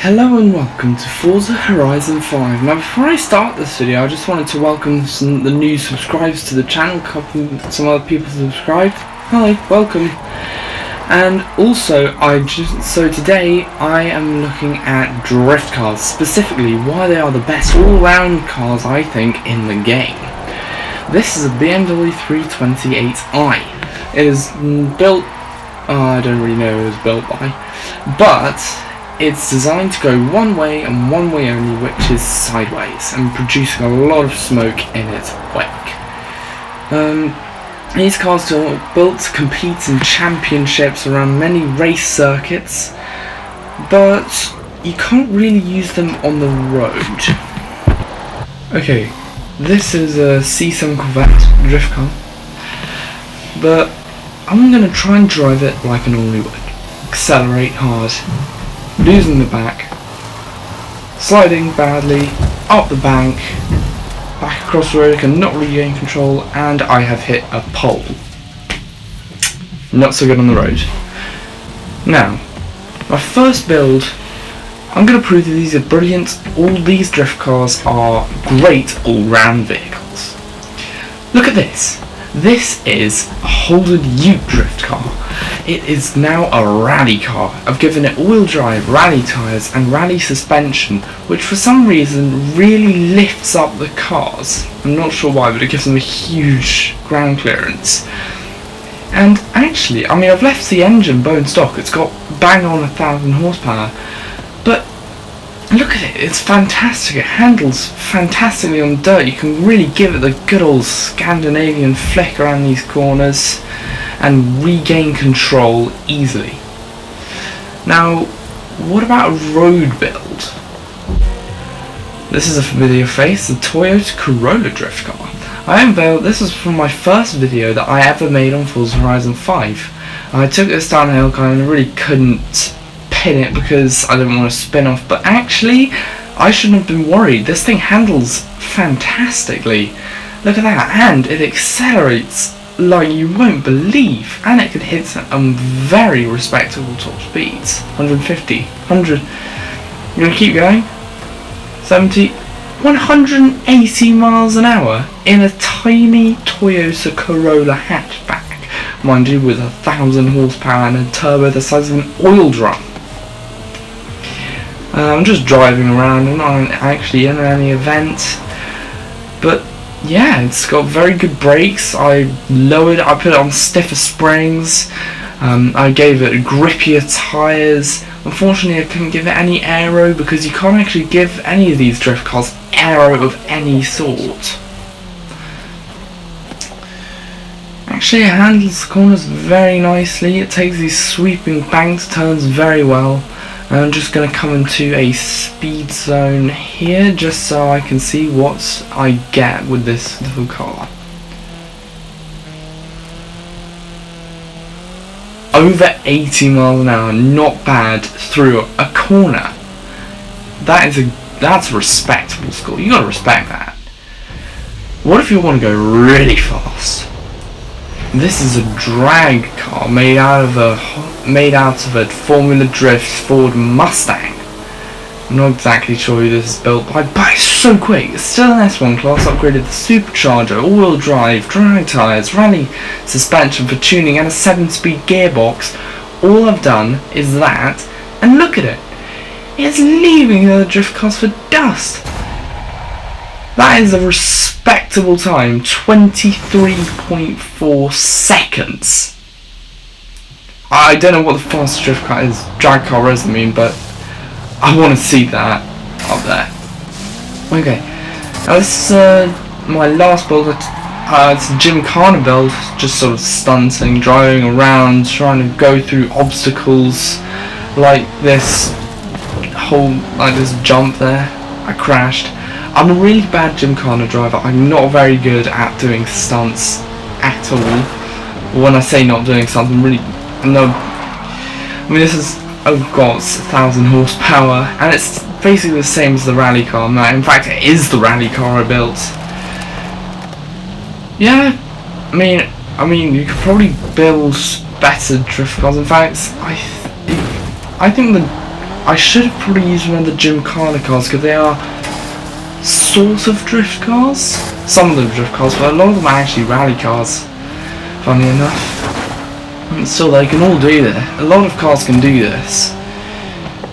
Hello and welcome to Forza Horizon 5. Now before I start this video, I just wanted to welcome the new subscribers to the channel, some other people subscribed. Hi, welcome. And also, today I am looking at drift cars, specifically why they are the best all-round cars I think in the game. This is a BMW 328i. It is built, I don't really know who it was built by, but it's designed to go one way and one way only, which is sideways, and producing a lot of smoke in its wake. These cars are built to compete in championships around many race circuits, but you can't really use them on the road. Okay, this is a C7 Corvette drift car, but I'm going to try and drive it like I normally would. Accelerate hard, losing the back, sliding badly, up the bank, back across the road, and not regain control, and I have hit a pole. Not so good on the road. Now, my first build, I'm going to prove that these are brilliant. All these drift cars are great all-round vehicles. Look at this. This is a Holden Ute drift car. It is now a rally car. I've given it all-wheel drive, rally tyres and rally suspension, which for some reason really lifts up the cars. I'm not sure why, but it gives them a huge ground clearance. And actually, I've left the engine bone stock. It's got bang on 1,000 horsepower, but look at it, it's fantastic. It handles fantastically on dirt. You can really give it the good old Scandinavian flick around these corners and regain control easily. Now, what about a road build? This is a familiar face, the Toyota Corolla drift car. This was from my first video that I ever made on Forza Horizon 5. I took this downhill and I really couldn't pin it because I didn't want to spin off, but actually I shouldn't have been worried. This thing handles fantastically. Look at that, and it accelerates like you won't believe, and it can hit some very respectable top speeds. 150, 100, I'm going to keep going, 70, 180 miles an hour in a tiny Toyota Corolla hatchback, mind you, with 1,000 horsepower and a turbo the size of an oil drum. I'm just driving around, I'm not actually in any event, but yeah, it's got very good brakes. I put it on stiffer springs, I gave it grippier tyres. Unfortunately I couldn't give it any aero because you can't actually give any of these drift cars aero of any sort. Actually it handles the corners very nicely, it takes these sweeping bank turns very well. I'm just going to come into a speed zone here just so I can see what I get with this little car. Over 80 miles an hour, not bad through a corner. That's a respectable score. You got to respect that. What if you want to go really fast? This is a drag car made out of a Formula Drift Ford Mustang. I'm not exactly sure who this is built by, but it's so quick. It's still an S1 class, upgraded the supercharger, all-wheel drive, drag tyres, rally suspension for tuning, and a 7-speed gearbox. All I've done is that, and look at it. It's leaving the other drift cars for dust. That is a respectable time, 23.4 seconds. I don't know what the fastest drift car is, drag car is, but I want to see that up there. Okay, now this is my last build. It's a gymkana build, just sort of stunting, driving around, trying to go through obstacles like this jump there. I crashed. I'm a really bad gymkana driver. I'm not very good at doing stunts at all. When I say not doing stunts, I'm really this is, oh god, it's 1,000 horsepower, and it's basically the same as the rally car. In fact, it is the rally car I built. Yeah, I mean, you could probably build better drift cars. In fact, I think the I should have probably used one of the gymkana cars because they are sort of drift cars. Some of them are drift cars, but a lot of them are actually rally cars, funny enough. And still, they can all do that. A lot of cars can do this.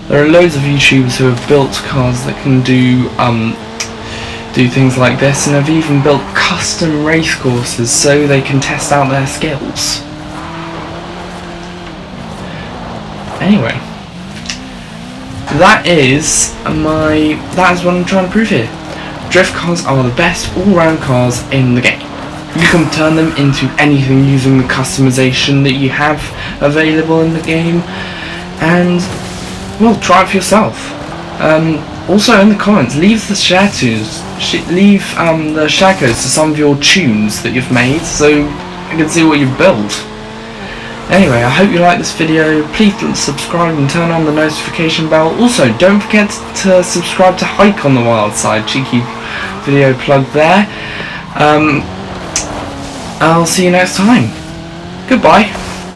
There are loads of YouTubers who have built cars that can do things like this, and have even built custom race courses so they can test out their skills. Anyway, that is what I'm trying to prove here. Drift cars are the best all-round cars in the game. You can turn them into anything using the customization that you have available in the game, and well, try it for yourself. Also, in the comments, leave the share codes to some of your tunes that you've made, so I can see what you've built. Anyway, I hope you like this video. Please subscribe and turn on the notification bell. Also, don't forget to subscribe to Hike on the Wild Side. Cheeky video plug there. I'll see you next time. Goodbye.